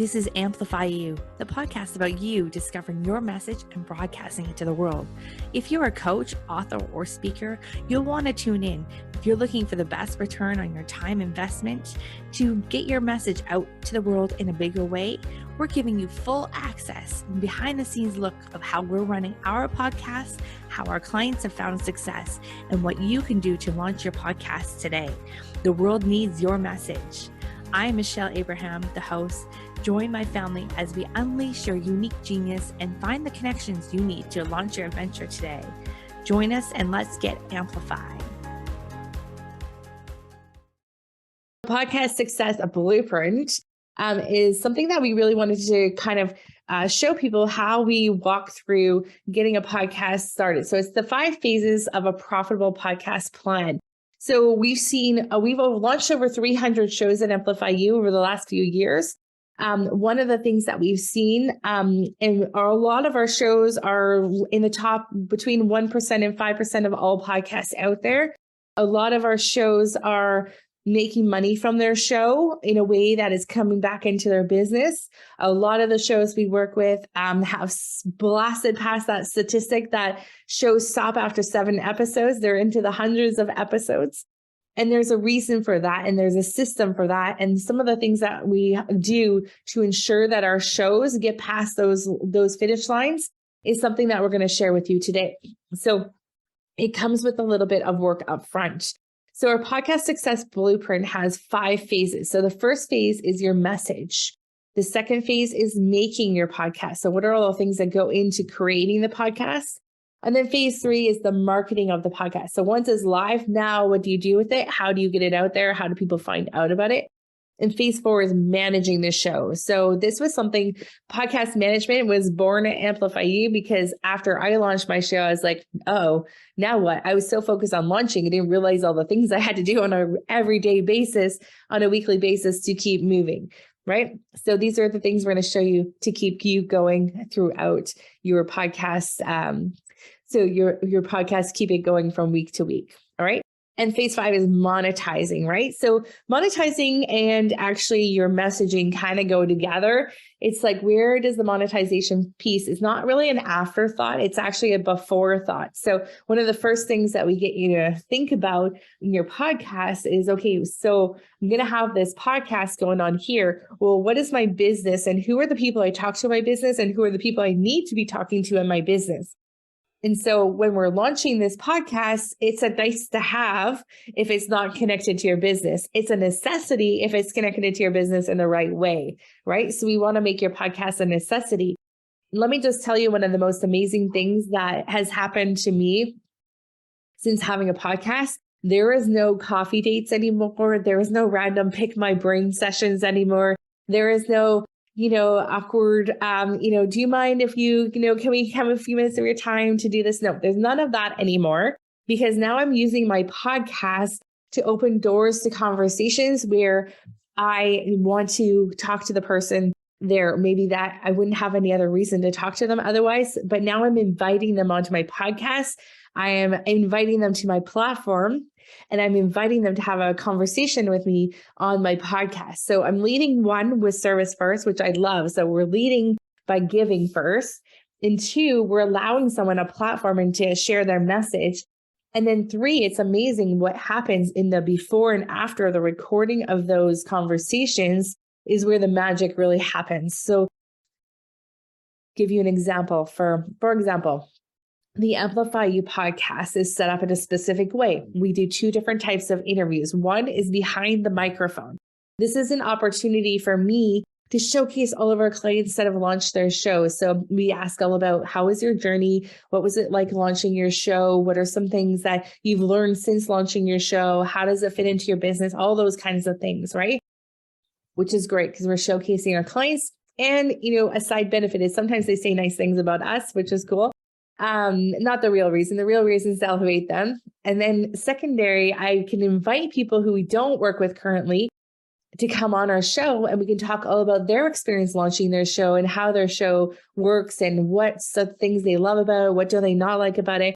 This is Amplifyou, the podcast about you discovering your message and broadcasting it to the world. If you're a coach, author, or speaker, you'll want to tune in. If you're looking for the best return on your time investment to get your message out to the world in a bigger way, we're giving you full access and behind the scenes look of how we're running our podcast, how our clients have found success, and what you can do to launch your podcast today. The world needs your message. I'm Michelle Abraham, the host. Join my family as we unleash your unique genius and find the connections you need to launch your adventure today. Join us and let's get amplified. Podcast Success Blueprint is something that we really wanted to kind of show people how we walk through getting a podcast started. So it's the 5 phases of a profitable podcast plan. So we've launched over 300 shows at Amplifyou over the last few years. One of the things that we've seen, and a lot of our shows are in the top between 1% and 5% of all podcasts out there. A lot of our shows are making money from their show in a way that is coming back into their business. A lot of the shows we work with have blasted past that statistic that shows stop after 7 episodes. They're into the hundreds of episodes. And there's a reason for that. And there's a system for that. And some of the things that we do to ensure that our shows get past those finish lines is something that we're going to share with you today. So it comes with a little bit of work up front. So our podcast success blueprint has 5 phases. So the first phase is your message. The second phase is making your podcast. So what are all the things that go into creating the podcast? And then phase 3 is the marketing of the podcast. So once it's live, now what do you do with it? How do you get it out there? How do people find out about it? And phase 4 is managing the show. So this was something, podcast management was born at Amplifyou because after I launched my show, I was like, oh, now what? I was so focused on launching, I didn't realize all the things I had to do on an everyday basis, on a weekly basis to keep moving, right? So these are the things we're going to show you to keep you going throughout your podcast. So your podcast, keep it going from week to week. All right. And phase 5 is monetizing, right? So monetizing and actually your messaging kind of go together. It's like, where does the monetization piece? It's not really an afterthought. It's actually a before thought. So one of the first things that we get you to think about in your podcast is, okay, so I'm going to have this podcast going on here. Well, what is my business and who are the people I talk to in my business and who are the people I need to be talking to in my business? And so when we're launching this podcast, it's a nice to have if it's not connected to your business. It's a necessity if it's connected to your business in the right way, right? So we want to make your podcast a necessity. Let me just tell you one of the most amazing things that has happened to me since having a podcast. There is no coffee dates anymore. There is no random pick my brain sessions anymore. There is no awkward, do you mind if can we have a few minutes of your time to do this? No, there's none of that anymore because now I'm using my podcast to open doors to conversations where I want to talk to the person there. Maybe that I wouldn't have any other reason to talk to them otherwise, but now I'm inviting them onto my podcast. I am inviting them to my platform. And I'm inviting them to have a conversation with me on my podcast. So I'm leading 1 with service first, which I love. So we're leading by giving first. And 2, we're allowing someone a platform and to share their message. And then 3, it's amazing what happens in the before and after the recording of those conversations is where the magic really happens. So give you an example. For example, the Amplifyou podcast is set up in a specific way. We do 2 different types of interviews. One is behind the microphone. This is an opportunity for me to showcase all of our clients that have launched their shows. So we ask all about how was your journey? What was it like launching your show? What are some things that you've learned since launching your show? How does it fit into your business? All those kinds of things, right? Which is great because we're showcasing our clients. And, a side benefit is sometimes they say nice things about us, which is cool. Not the real reason. The real reason is to elevate them. And then secondary, I can invite people who we don't work with currently to come on our show and we can talk all about their experience launching their show and how their show works and what things they love about it, what do they not like about it.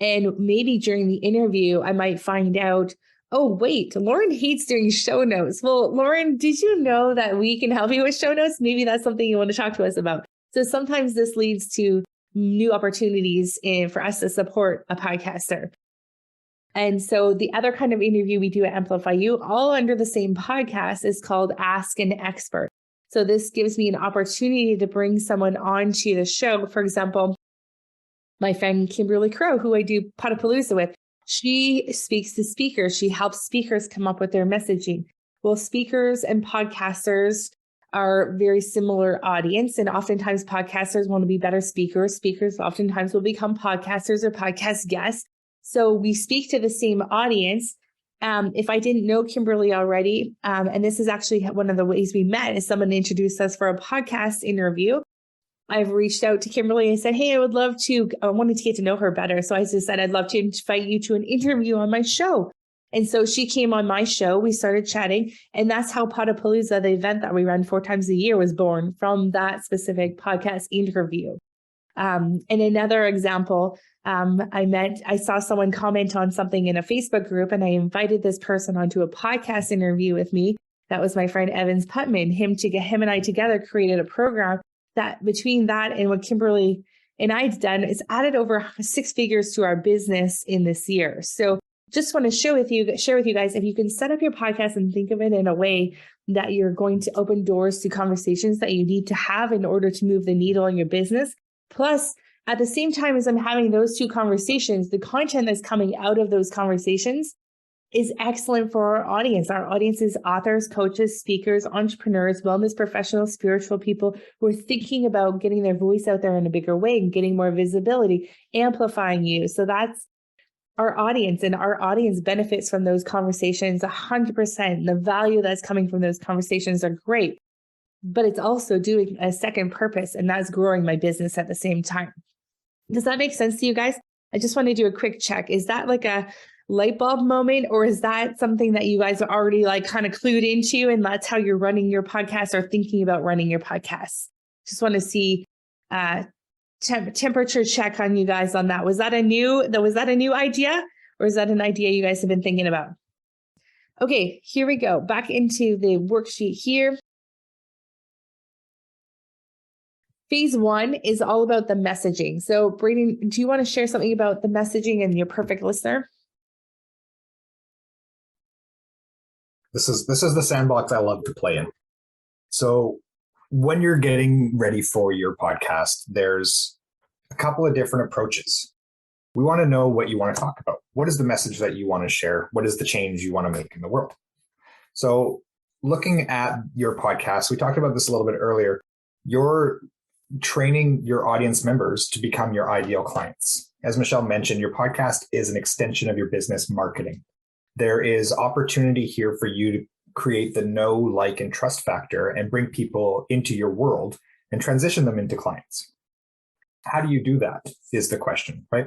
And maybe during the interview, I might find out Oh, wait, Lauren hates doing show notes. Well, Lauren, did you know that we can help you with show notes? Maybe that's something you want to talk to us about. So sometimes this leads to new opportunities for us to support a podcaster. And so the other kind of interview we do at Amplifyou, all under the same podcast, is called Ask an Expert. So this gives me an opportunity to bring someone onto the show. For example, my friend Kimberly Crow, who I do Potapalooza with, she speaks to speakers. She helps speakers come up with their messaging. Well, speakers and podcasters are very similar audience. And oftentimes podcasters want to be better speakers. Speakers oftentimes will become podcasters or podcast guests. So we speak to the same audience. If I didn't know Kimberly already, and this is actually one of the ways we met, is someone introduced us for a podcast interview. I've reached out to Kimberly and said, hey, I wanted to get to know her better. So I just said, I'd love to invite you to an interview on my show. And so she came on my show. We started chatting. And that's how Potapalooza, the event that we run 4 times a year, was born, from that specific podcast interview. And another example, I saw someone comment on something in a Facebook group, and I invited this person onto a podcast interview with me. That was my friend Evans Putman. Him and I together created a program that, between that and what Kimberly and I've done, is added over 6 figures to our business in this year. So just want to share with you guys, if you can set up your podcast and think of it in a way that you're going to open doors to conversations that you need to have in order to move the needle in your business. Plus, at the same time as I'm having those 2 conversations, the content that's coming out of those conversations is excellent for our audience. Our audience is authors, coaches, speakers, entrepreneurs, wellness professionals, spiritual people who are thinking about getting their voice out there in a bigger way and getting more visibility, amplifying you. So that's our audience, and our audience benefits from those conversations 100%. The value that's coming from those conversations are great, but it's also doing a second purpose, and that's growing my business at the same time. Does that make sense to you guys? I just want to do a quick check. Is that like a light bulb moment, or is that something that you guys are already like kind of clued into, and that's how you're running your podcast or thinking about running your podcast? Just want to see temperature check on you guys on that. Was that a new idea, or is that an idea you guys have been thinking about? Okay, here we go. Back into the worksheet here. Phase 1 is all about the messaging. So Braden, do you want to share something about the messaging and your perfect listener? This is the sandbox I love to play in. So when you're getting ready for your podcast, there's a couple of different approaches. We want to know what you want to talk about. What is the message that you want to share? What is the change you want to make in the world? So looking at your podcast, we talked about this a little bit earlier. You're training your audience members to become your ideal clients. As Michelle mentioned, your podcast is an extension of your business marketing. There is opportunity here for you to create the know, like, and trust factor and bring people into your world and transition them into clients. How do you do that is the question, right?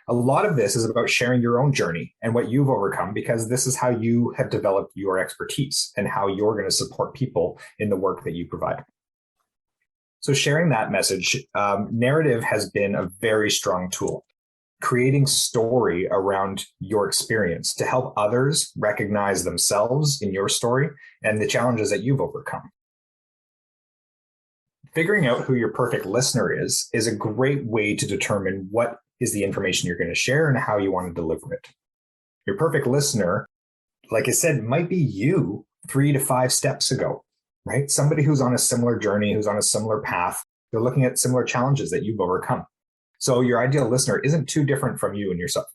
A lot of this is about sharing your own journey and what you've overcome, because this is how you have developed your expertise and how you're going to support people in the work that you provide. So sharing that message, narrative has been a very strong tool. Creating story around your experience to help others recognize themselves in your story and the challenges that you've overcome. Figuring out who your perfect listener is a great way to determine what is the information you're going to share and how you want to deliver it. Your perfect listener, like I said, might be you 3 to 5 steps ago, right? Somebody who's on a similar journey, who's on a similar path. They're looking at similar challenges that you've overcome. So your ideal listener isn't too different from you and yourself.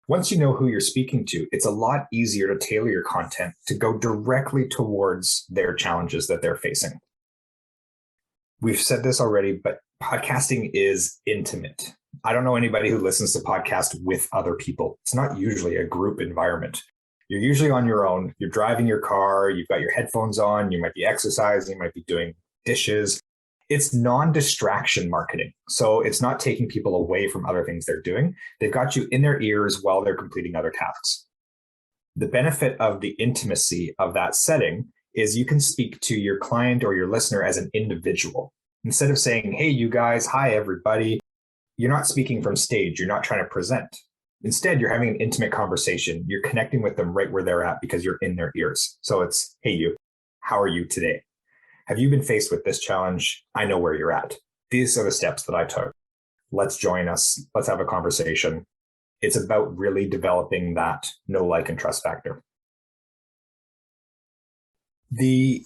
Once you know who you're speaking to, it's a lot easier to tailor your content to go directly towards their challenges that they're facing. We've said this already, but podcasting is intimate. I don't know anybody who listens to podcasts with other people. It's not usually a group environment. You're usually on your own. You're driving your car. You've got your headphones on. You might be exercising. You might be doing dishes. It's non-distraction marketing. So it's not taking people away from other things they're doing. They've got you in their ears while they're completing other tasks. The benefit of the intimacy of that setting is you can speak to your client or your listener as an individual. Instead of saying, hey, you guys, hi, everybody, you're not speaking from stage. You're not trying to present. Instead, you're having an intimate conversation. You're connecting with them right where they're at because you're in their ears. So it's, hey, you, how are you today? Have you been faced with this challenge? I know where you're at. These are the steps that I took. Let's join us. Let's have a conversation. It's about really developing that know, like, and trust factor. The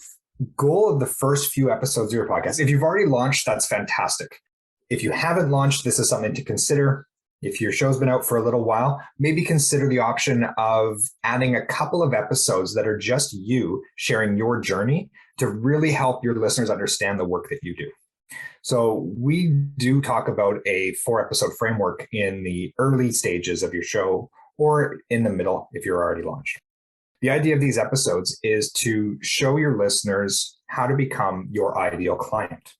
goal of the first few episodes of your podcast, if you've already launched, that's fantastic. If you haven't launched, this is something to consider. If your show's been out for a little while, maybe consider the option of adding a couple of episodes that are just you sharing your journey to really help your listeners understand the work that you do. So we do talk about a 4-episode framework in the early stages of your show or in the middle if you're already launched. The idea of these episodes is to show your listeners how to become your ideal client.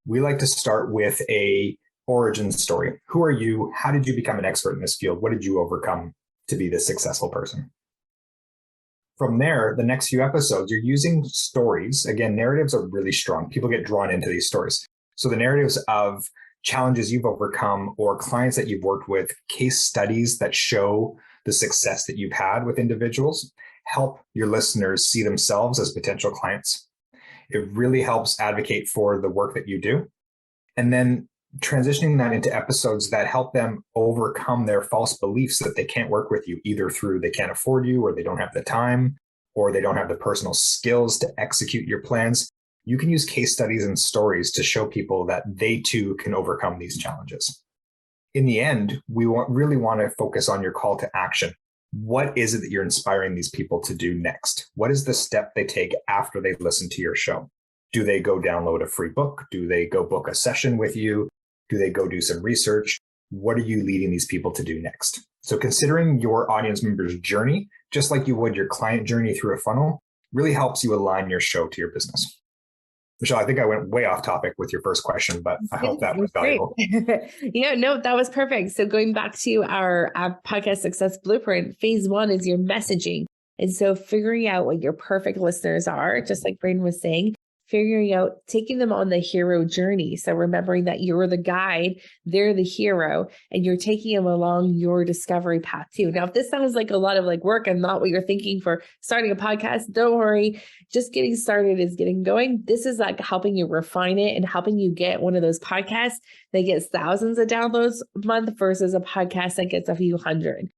We like to start with a origin story. Who are you? How did you become an expert in this field? What did you overcome to be this successful person? From there, the next few episodes, you're using stories. Again, narratives are really strong. People get drawn into these stories. So the narratives of challenges you've overcome or clients that you've worked with, case studies that show the success that you've had with individuals, help your listeners see themselves as potential clients. It really helps advocate for the work that you do. And then transitioning that into episodes that help them overcome their false beliefs that they can't work with you, either through they can't afford you, or they don't have the time, or they don't have the personal skills to execute your plans. You can use case studies and stories to show people that they too can overcome these challenges. In the end, we really want to focus on your call to action. What is it that you're inspiring these people to do next? What is the step they take after they listen to your show? Do they go download a free book? Do they go book a session with you? Do they go do some research? What are you leading these people to do next? So considering your audience member's journey, just like you would your client journey through a funnel, really helps you align your show to your business. Michelle, I think I went way off topic with your first question, but I hope that was valuable. No, that was perfect. So going back to our podcast success blueprint, phase 1 is your messaging. And so figuring out what your perfect listeners are, just like Braden was saying, figuring out, taking them on the hero journey. So remembering that you're the guide, they're the hero, and you're taking them along your discovery path too. Now, if this sounds like a lot of work and not what you're thinking for starting a podcast, don't worry. Just getting started is getting going. This is helping you refine it and helping you get one of those podcasts that gets thousands of downloads a month versus a podcast that gets a few hundred.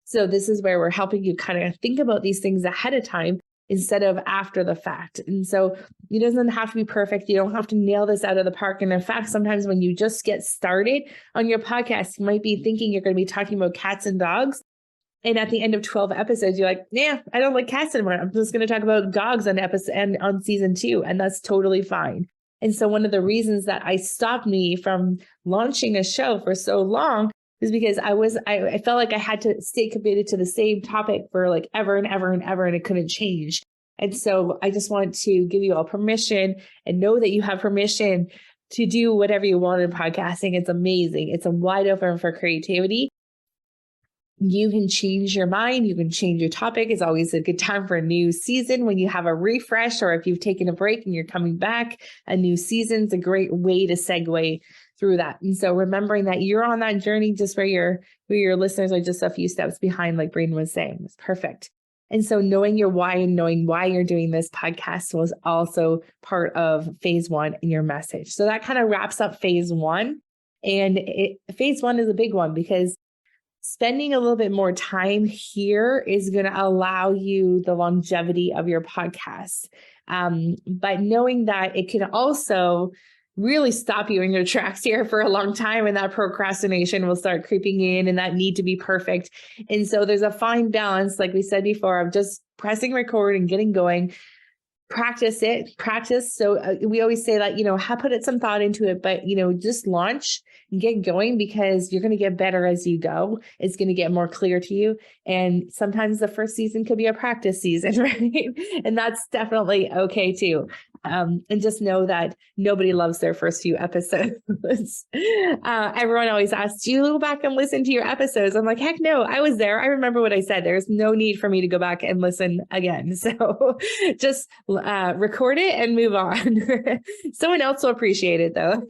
So this is where we're helping you kind of think about these things ahead of time instead of after the fact. And so it doesn't have to be perfect. You don't have to nail this out of the park. And in fact, sometimes when you just get started on your podcast, you might be thinking you're going to be talking about cats and dogs. And at the end of 12 episodes, you're like, yeah, I don't like cats anymore. I'm just going to talk about dogs on episode and on season 2. And that's totally fine. And so one of the reasons that I stopped me from launching a show for so long is because I felt like I had to stay committed to the same topic for ever and ever and ever, and it couldn't change. And so I just want to give you all permission and know that you have permission to do whatever you want in podcasting. It's amazing. It's a wide open for creativity. You can change your mind. You can change your topic. It's always a good time for a new season when you have a refresh, or if you've taken a break and you're coming back, a new season's a great way to segue through that. And so remembering that you're on that journey just where your listeners are just a few steps behind, like Braden was saying, is perfect. And so knowing your why and knowing why you're doing this podcast was also part of phase 1 in your message. So that kind of wraps up phase 1. And phase 1 is a big one because spending a little bit more time here is going to allow you the longevity of your podcast. But knowing that it can also really stop you in your tracks here for a long time, and that procrastination will start creeping in and that need to be perfect. And so there's a fine balance, like we said before, of just pressing record and getting going. Practice. So we always say that, put some thought into it, but, just launch and get going because you're going to get better as you go. It's going to get more clear to you. And sometimes the first season could be a practice season, right? And that's definitely okay too. And just know that nobody loves their first few episodes. Everyone always asks, do you go back and listen to your episodes? I'm like, heck no, I was there. I remember what I said. There's no need for me to go back and listen again. So just record it and move on. Someone else will appreciate it though.